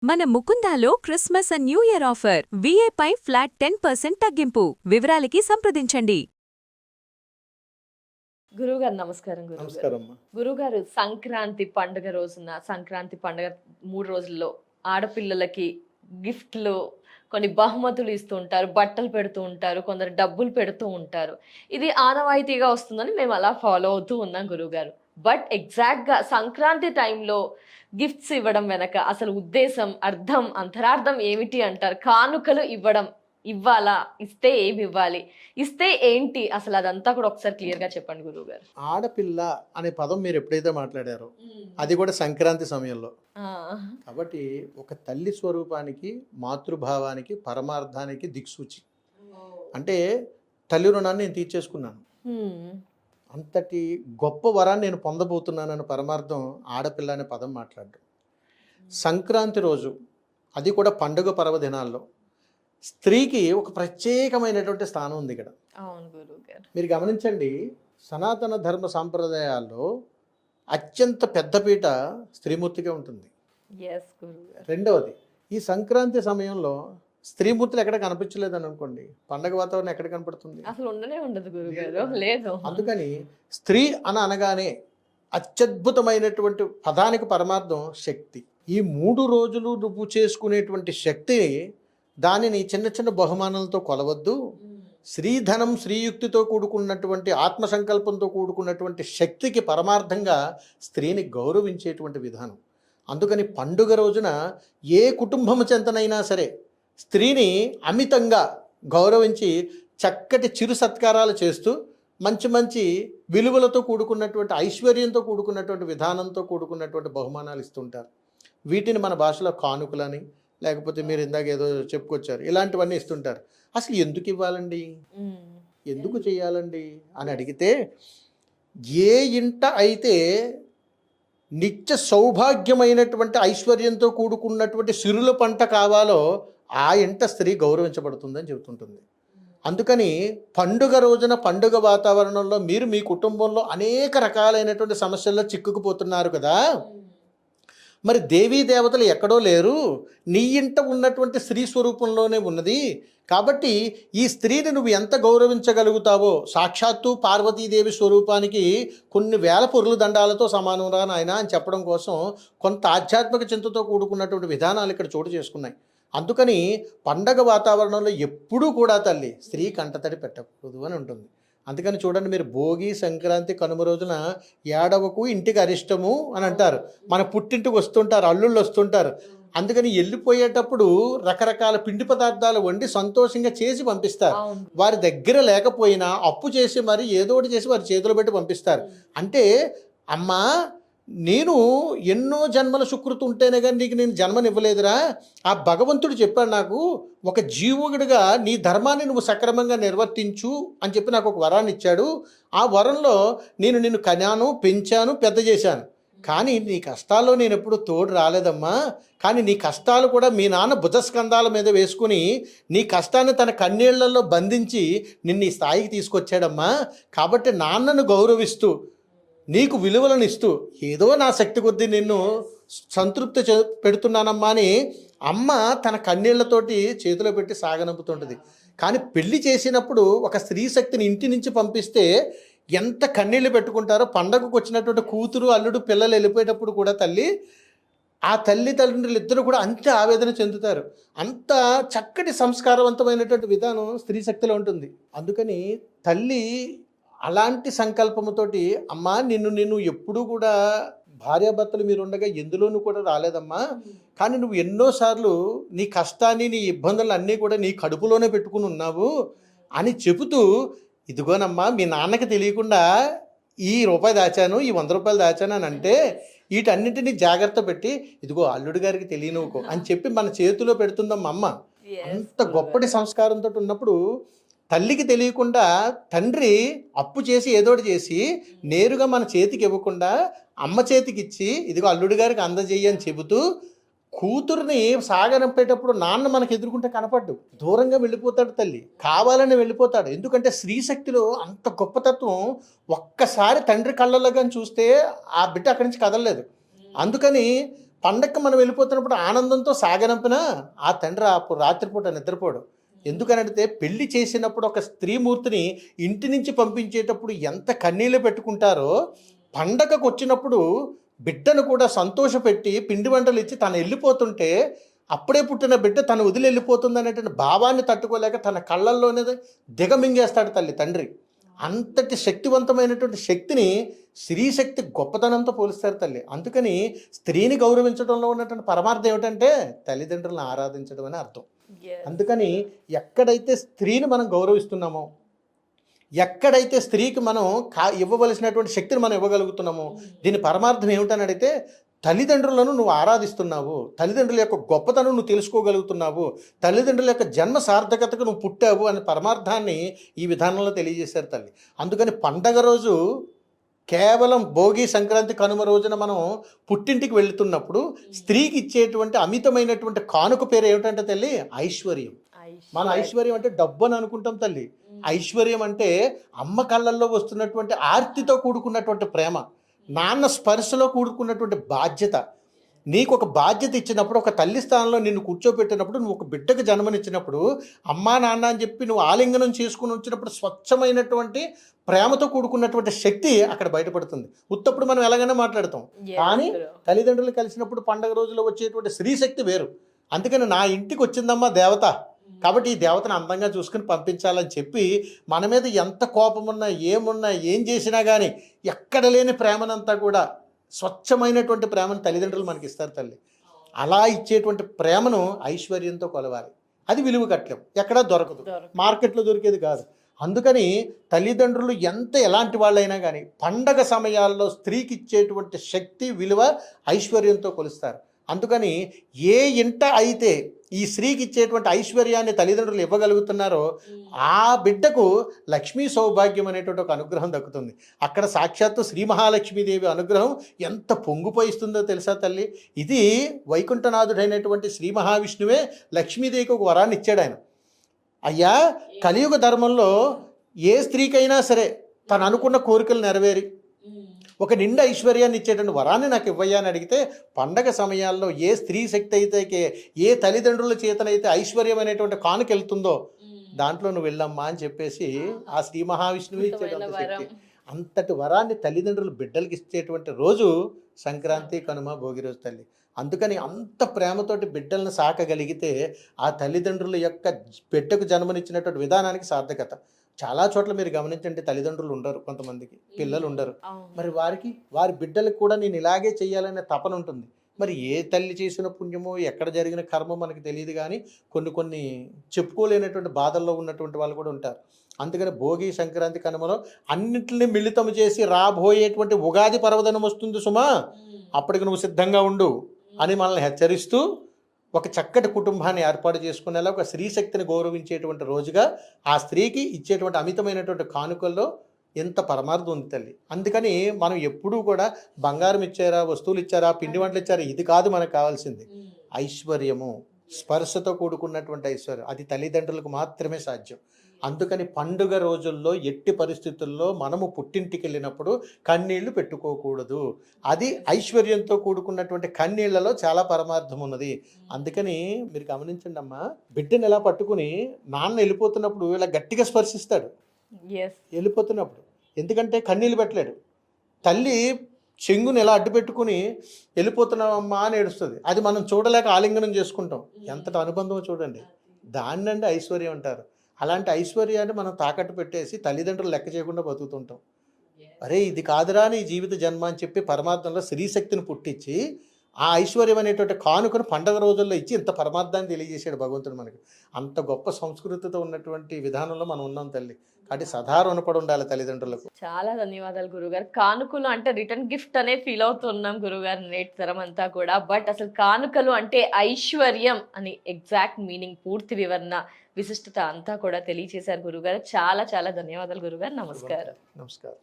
మన ముకుందాలో Christmas and new year offer విఏపై ఫ్లాట్ 10% తగ్గింపు. వివరాలకి సంప్రదించండి. గురువుగారు నమస్కారం. నమస్కారం అమ్మా. గురువుగారు సంక్రాంతి పండుగ రోజున సంక్రాంతి పండుగ 3 రోజుల్లో ఆడపిల్లలకి గిఫ్ట్లు కొన్ని బహుమతులు ఇస్తూ ఉంటారు, బట్టలు పెడుతూ ఉంటారు, కొందరు డబ్బులు పెడుతూ ఉంటారు. ఇది ఆనవాయితీగా వస్తుందని మేము అలా ఫాలో అవుతూ ఉన్నాం గురువుగారు. బట్ ఎగ్జాక్ట్గా సంక్రాంతి టైంలో గిఫ్ట్స్ ఇవ్వడం వెనక అసలు ఉద్దేశం, అర్థం, అంతరార్థం ఏమిటి అంటారు? కానుకలు ఇవ్వాలా, ఇస్తే ఏమి ఇవ్వాలి, ఇస్తే ఏంటి, అసలు అదంతా కూడా ఒకసారి క్లియర్ గా చెప్పండి గురువు గారు. ఆడపిల్ల అనే పదం మీరు ఎప్పుడైతే మాట్లాడారో అది కూడా సంక్రాంతి సమయంలో, కాబట్టి ఒక తల్లి స్వరూపానికి, మాతృభావానికి, పరమార్థానికి దిక్సూచి. అంటే తల్లి రుణాన్ని నేను తీర్చేసుకున్నాను, అంతటి గొప్ప వరాన్ని నేను పొందబోతున్నానని పరమార్థం ఆడపిల్ల అనే పదం మాట్లాడడం. సంక్రాంతి రోజు, అది కూడా పండుగ పర్వదినాల్లో స్త్రీకి ఒక ప్రత్యేకమైనటువంటి స్థానం ఉంది ఇక్కడ. మీరు గమనించండి, సనాతన ధర్మ సాంప్రదాయాల్లో అత్యంత పెద్దపీట స్త్రీమూర్తిగా ఉంటుంది. రెండవది, ఈ సంక్రాంతి సమయంలో స్త్రీమూర్తులు ఎక్కడ కనిపించలేదని అనుకోండి, పండగ వాతావరణం ఎక్కడ కనపడుతుంది? అసలు ఉండనే ఉండదు గురుగారు. లేదు. అందుకని స్త్రీ అనగానే అత్యద్భుతమైనటువంటి పదానికి పరమార్థం శక్తి. ఈ 3 రోజులు నువ్వు చేసుకునేటువంటి శక్తి, దానిని చిన్న చిన్న బహుమానాలతో కొలవద్దు. శ్రీధనం, శ్రీయుక్తితో కూడుకున్నటువంటి ఆత్మసంకల్పంతో కూడుకున్నటువంటి శక్తికి పరమార్థంగా స్త్రీని గౌరవించేటువంటి విధానం. అందుకని పండుగ రోజున ఏ కుటుంబం చెంతనైనా సరే స్త్రీని అమితంగా గౌరవించి చక్కటి చిరు సత్కారాలు చేస్తూ మంచి మంచి విలువలతో కూడుకున్నటువంటి, ఐశ్వర్యంతో కూడుకున్నటువంటి విధానంతో కూడుకున్నటువంటి బహుమానాలు ఇస్తుంటారు. వీటిని మన భాషలో కానుకలని, లేకపోతే మీరు ఇందాక ఏదో చెప్పుకొచ్చారు, ఇలాంటివన్నీ ఇస్తుంటారు. అసలు ఎందుకు ఇవ్వాలండి, ఎందుకు చేయాలండి అని అడిగితే, ఏ ఇంట అయితే నిత్య సౌభాగ్యమైనటువంటి ఐశ్వర్యంతో కూడుకున్నటువంటి సిరుల పంట కావాలో ఆ ఇంట స్త్రీ గౌరవించబడుతుందని చెబుతుంటుంది. అందుకని పండుగ రోజున, పండుగ వాతావరణంలో మీరు మీ కుటుంబంలో అనేక రకాలైనటువంటి సమస్యల్లో చిక్కుకుపోతున్నారు కదా, మరి దేవీ దేవతలు ఎక్కడో లేరు, నీ ఇంట ఉన్నటువంటి స్త్రీ స్వరూపంలోనే ఉన్నది. కాబట్టి ఈ స్త్రీని నువ్వు ఎంత గౌరవించగలుగుతావో, సాక్షాత్తు పార్వతీదేవి స్వరూపానికి కొన్ని వేల పొరుల దండాలతో సమానంరా నాయన అని చెప్పడం కోసం కొంత ఆధ్యాత్మిక చింతతో కూడుకున్నటువంటి విధానాలు ఇక్కడ చోటు చేసుకున్నాయి. అందుకని పండగ వాతావరణంలో ఎప్పుడూ కూడా తల్లి స్త్రీ కంటతడి పెట్టకూడదు అని ఉంటుంది. అందుకని చూడండి, మీరు భోగి, సంక్రాంతి, కనుమ రోజున ఏడవకు ఇంటికి అరిష్టము అని అంటారు. మన పుట్టింటికి వస్తుంటారు, అల్లుళ్ళు వస్తుంటారు. అందుకని వెళ్ళిపోయేటప్పుడు రకరకాల పిండి పదార్థాలు వండి సంతోషంగా చేసి పంపిస్తారు. వారి దగ్గర లేకపోయినా అప్పు చేసి మరి ఏదో ఒకటి చేసి వారి చేతిలో పెట్టి పంపిస్తారు. అంటే అమ్మా, నేను ఎన్నో జన్మల సుకృతి ఉంటేనే కానీ నీకు నేను జన్మనివ్వలేదురా, ఆ భగవంతుడు చెప్పాడు నాకు, ఒక జీవుడిగా నీ ధర్మాన్ని నువ్వు సక్రమంగా నిర్వర్తించు అని చెప్పి నాకు ఒక వరాన్ని ఇచ్చాడు. ఆ వరంలో నేను నిన్ను కనాను, పెంచాను, పెద్ద చేశాను. కానీ నీ కష్టాల్లో నేను ఎప్పుడు తోడు రాలేదమ్మా. కానీ నీ కష్టాలు కూడా మీ నాన్న భుజస్కంధాల మీద వేసుకుని నీ కష్టాన్ని తన కన్నీళ్లలో బంధించి నిన్ను ఈ స్థాయికి తీసుకొచ్చాడమ్మా. కాబట్టి నాన్నను గౌరవిస్తూ, నీకు విలువలను ఇస్తూ, ఏదో నా శక్తి కొద్దీ నిన్ను సంతృప్తి పెడుతున్నానమ్మా అని అమ్మ తన కన్నీళ్లతోటి చేతిలో పెట్టి సాగనంపుతుంటుంది. కానీ పెళ్లి చేసినప్పుడు ఒక స్త్రీ శక్తిని ఇంటి నుంచి పంపిస్తే ఎంత కన్నీళ్ళు పెట్టుకుంటారో, పండగకు వచ్చినటువంటి కూతురు, అల్లుడు, పిల్లలు వెళ్ళిపోయేటప్పుడు కూడా ఆ తల్లిదండ్రులు ఇద్దరు కూడా అంతే ఆవేదన చెందుతారు. అంత చక్కటి సంస్కారవంతమైనటువంటి విధానం స్త్రీ శక్తిలో ఉంటుంది. అందుకని తల్లి అలాంటి సంకల్పముతోటి, అమ్మా నిన్ను ఎప్పుడూ కూడా భార్యాభర్తలు మీరు ఉండగా ఎందులోనూ కూడా రాలేదమ్మా, కానీ నువ్వు ఎన్నోసార్లు నీ కష్టాన్ని, నీ ఇబ్బందులు అన్నీ కూడా నీ కడుపులోనే పెట్టుకుని ఉన్నావు అని చెబుతూ, ఇదిగోనమ్మా మీ నాన్నకి తెలియకుండా ఈ రూపాయి దాచాను, ఈ 100 రూపాయలు దాచాను అని అంటే, వీటన్నింటినీ జాగ్రత్త పెట్టి ఇదిగో అల్లుడు గారికి తెలియనుకో అని చెప్పి మన చేతిలో పెడుతుందమ్మా అమ్మ. అంత గొప్పటి సంస్కారంతో ఉన్నప్పుడు తల్లికి తెలియకుండా తండ్రి అప్పు చేసి ఏదోటి చేసి నేరుగా మన చేతికి ఇవ్వకుండా అమ్మ చేతికి ఇచ్చి ఇదిగో అల్లుడి గారికి అందజేయి అని చెబుతూ కూతుర్ని సాగనంపేటప్పుడు నాన్న మనకు ఎదుర్కొంటే కనపడ్డు, దూరంగా వెళ్ళిపోతాడు. తల్లి కావాలని వెళ్ళిపోతాడు. ఎందుకంటే స్త్రీశక్తిలో అంత గొప్పతత్వం ఒక్కసారి తండ్రి కళ్ళల్లో కానీ చూస్తే ఆ బిడ్డ అక్కడి నుంచి కదలలేదు. అందుకని పండగకి మనం వెళ్ళిపోతున్నప్పుడు ఆనందంతో సాగనంపినా ఆ తండ్రి ఆ రాత్రిపూట నిద్రపోడు. ఎందుకని అడిగితే పెళ్లి చేసినప్పుడు ఒక స్త్రీమూర్తిని ఇంటి నుంచి పంపించేటప్పుడు ఎంత కన్నీళ్ళు పెట్టుకుంటారో, పండగకు వచ్చినప్పుడు బిడ్డను కూడా సంతోషపెట్టి పిండి వంటలు ఇచ్చి తను వెళ్ళిపోతుంటే, అప్పుడే పుట్టిన బిడ్డ తను వదిలి వెళ్ళిపోతుంది అనేటువంటి భావాన్ని తట్టుకోలేక తన కళ్ళల్లోనే దిగమింగేస్తాడు తండ్రి. అంతటి శక్తివంతమైనటువంటి శక్తిని స్త్రీ శక్తి గొప్పతనంతో పోలిస్తారు తల్లి. అందుకని స్త్రీని గౌరవించడంలో ఉన్నటువంటి పరమార్థం ఏమిటంటే తల్లిదండ్రులను ఆరాధించడం అని అర్థం. అందుకని ఎక్కడైతే స్త్రీని మనం గౌరవిస్తున్నామో, ఎక్కడైతే స్త్రీకి మనం ఇవ్వవలసినటువంటి శక్తిని మనం ఇవ్వగలుగుతున్నామో, దీని పరమార్థం ఏమిటని అడిగితే తల్లిదండ్రులను నువ్వు ఆరాధిస్తున్నావు, తల్లిదండ్రుల యొక్క గొప్పతనం నువ్వు తెలుసుకోగలుగుతున్నావు, తల్లిదండ్రుల యొక్క జన్మ సార్థకతకు నువ్వు పుట్టావు అనే పరమార్థాన్ని ఈ విధానంలో తెలియజేశారు తల్లి. అందుకని పండగ రోజు కేవలం భోగి, సంక్రాంతి, కనుమ రోజున మనం పుట్టింటికి వెళుతున్నప్పుడు స్త్రీకి ఇచ్చేటువంటి అమితమైనటువంటి కానుక పేరు ఏమిటంటే తల్లి ఐశ్వర్యం. మన ఐశ్వర్యం అంటే డబ్బు అని అనుకుంటాం తల్లి. ఐశ్వర్యం అంటే అమ్మ కళ్ళల్లో వస్తున్నటువంటి ఆర్తితో కూడుకున్నటువంటి ప్రేమ, నాన్న స్పర్శలో కూడుకున్నటువంటి బాధ్యత. నీకు ఒక బాధ్యత ఇచ్చినప్పుడు, ఒక తల్లి స్థానంలో నిన్ను కూర్చోబెట్టినప్పుడు, నువ్వు ఒక బిడ్డకు జన్మనిచ్చినప్పుడు అమ్మా నాన్న అని చెప్పి నువ్వు ఆలింగనం చేసుకుని వచ్చినప్పుడు స్వచ్ఛమైనటువంటి ప్రేమతో కూడుకున్నటువంటి శక్తి అక్కడ బయటపడుతుంది. ఉత్తప్పుడు మనం ఎలాగైనా మాట్లాడతాం, కానీ తల్లిదండ్రులు కలిసినప్పుడు పండగ రోజుల్లో వచ్చేటువంటి స్త్రీ శక్తి వేరు. అందుకని నా ఇంటికి వచ్చిందమ్మా దేవత, కాబట్టి ఈ దేవతను అందంగా చూసుకుని పంపించాలని చెప్పి మన మీద ఎంత కోపమున్నా, ఏమున్నా, ఏం చేసినా కానీ ఎక్కడ లేని ప్రేమనంతా కూడా స్వచ్ఛమైనటువంటి ప్రేమను తల్లిదండ్రులు మనకి ఇస్తారు తల్లి. అలా ఇచ్చేటువంటి ప్రేమను ఐశ్వర్యంతో కొలవాలి. అది విలువ కట్టలేం, ఎక్కడా దొరకదు, మార్కెట్లో దొరికేది కాదు. అందుకని తల్లిదండ్రులు ఎలాంటి వాళ్ళైనా కానీ పండగ సమయాల్లో స్త్రీకి ఇచ్చేటువంటి శక్తి, విలువ ఐశ్వర్యంతో కొలుస్తారు. అందుకని ఏ ఇంట అయితే ఈ స్త్రీకి ఇచ్చేటువంటి ఐశ్వర్యాన్ని తల్లిదండ్రులు ఇవ్వగలుగుతున్నారో ఆ బిడ్డకు లక్ష్మీ సౌభాగ్యం అనేటువంటి ఒక అనుగ్రహం దక్కుతుంది. అక్కడ సాక్షాత్తు శ్రీ మహాలక్ష్మీదేవి అనుగ్రహం ఎంత పొంగిపోయిస్తుందో తెలుసా తల్లి. ఇది వైకుంఠనాథుడైనటువంటి శ్రీ మహావిష్ణువే లక్ష్మీదేవికి ఒక వరాన్ని ఇచ్చాడు. ఆయన అయ్యా కలియుగ ధర్మంలో ఏ స్త్రీకైనా సరే తను అనుకున్న కోరికలు నెరవేరి ఒక నిండా ఐశ్వర్యాన్ని ఇచ్చేటువంటి వరాన్ని నాకు ఇవ్వయ్యా అని అడిగితే, పండగ సమయాల్లో ఏ స్త్రీ శక్తి అయితే, ఏ తల్లిదండ్రుల చేతనైతే ఐశ్వర్యం అనేటువంటి కానుక వెళ్తుందో దాంట్లో నువ్వు వెళ్ళమ్మా అని చెప్పేసి ఆ శ్రీ మహావిష్ణువు ఇచ్చేటువంటి శక్తి. అంతటి వరాన్ని తల్లిదండ్రులు బిడ్డలకి ఇచ్చేటువంటి రోజు సంక్రాంతి, కనుమ, భోగి రోజు తల్లి. అందుకని అంత ప్రేమతోటి బిడ్డలను సాకగలిగితే ఆ తల్లిదండ్రుల యొక్క బిడ్డకు జన్మనిచ్చినటువంటి విధానానికి సార్థకత. చాలా చోట్ల మీరు గమనించండి, తల్లిదండ్రులు ఉండరు, కొంతమందికి పిల్లలు ఉండరు. మరి వారి బిడ్డలకు కూడా నేను ఇలాగే చేయాలనే తపన ఉంటుంది. మరి ఏ తల్లి చేసిన పుణ్యమో, ఎక్కడ జరిగిన కర్మ మనకు తెలియదు, కానీ కొన్ని చెప్పుకోలేనటువంటి బాధల్లో ఉన్నటువంటి వాళ్ళు కూడా ఉంటారు. అందుకని భోగి, సంక్రాంతి, కనుమలో అన్నింటినీ మిళితం చేసి రాబోయేటువంటి ఉగాది పర్వదినం వస్తుంది సుమా, అప్పటికి నువ్వు సిద్ధంగా ఉండు అని మనల్ని హెచ్చరిస్తూ ఒక చక్కటి కుటుంబాన్ని ఏర్పాటు చేసుకునేలా ఒక స్త్రీ శక్తిని గౌరవించేటువంటి రోజుగా ఆ స్త్రీకి ఇచ్చేటువంటి అమితమైనటువంటి కానుకల్లో ఎంత పరమార్థం ఉంది తల్లి. అందుకని మనం ఎప్పుడూ కూడా బంగారం ఇచ్చారా, వస్తువులు ఇచ్చారా, పిండి వంటలు ఇచ్చారా, ఇది కాదు మనకు కావాల్సింది. ఐశ్వర్యము, స్పర్శతో కూడుకున్నటువంటి ఐశ్వర్యం, అది తల్లిదండ్రులకు మాత్రమే సాధ్యం. అందుకని పండుగ రోజుల్లో ఎట్టి పరిస్థితుల్లో మనము పుట్టింటికి వెళ్ళినప్పుడు కన్నీళ్లు పెట్టుకోకూడదు. అది ఐశ్వర్యంతో కూడుకున్నటువంటి కన్నీళ్లలో చాలా పరమార్థం ఉన్నది. అందుకని మీరు గమనించండి అమ్మా, బిడ్డను ఎలా పట్టుకుని నాన్న వెళ్ళిపోతున్నప్పుడు ఇలా గట్టిగా స్పర్శిస్తాడు వెళ్ళిపోతున్నప్పుడు. ఎందుకంటే కన్నీళ్ళు పెట్టలేడు. తల్లి చెంగుని ఎలా అడ్డు పెట్టుకుని వెళ్ళిపోతున్నామమ్మా అని ఏడుస్తుంది. అది మనం చూడలేక ఆలింగనం చేసుకుంటాం. ఎంతటి అనుబంధమో చూడండి. దాన్నండి ఐశ్వర్యం అంటారు. అలాంటి ఐశ్వర్యాన్ని మనం తాకట్టు పెట్టేసి తల్లిదండ్రులు లెక్క చేయకుండా బతుకుతుంటాం. అరే ఇది కాదురా నీ జీవిత జన్మ అని చెప్పి పరమార్థంలో స్త్రీశక్తిని పుట్టించి ఆ ఐశ్వర్యం అనేటువంటి కానుకను పండగ రోజుల్లో ఇచ్చి ఇంత పరమార్థాన్ని తెలియజేశాడు భగవంతుడు మనకి. అంత గొప్ప సంస్కృతితో ఉన్నటువంటి విధానంలో మనం ఉన్నాం తల్లి. కాబట్టి సదా రుణపడి ఉండాలి తల్లిదండ్రులకు. చాలా ధన్యవాదాలు గురుగారు. కానుకలు అంటే రిటర్న్ గిఫ్ట్ అనే ఫీల్ అవుతున్నాం గురుగారు నేటి తరం అంతా కూడా. బట్ అసలు కానుకలు అంటే ఐశ్వర్యం అని ఎగ్జాక్ట్ మీనింగ్, పూర్తి వివరణ, విశిష్టత అంతా కూడా తెలియజేశారు గురుగారు. చాలా చాలా ధన్యవాదాలు గురుగారు. నమస్కారం. నమస్కారం.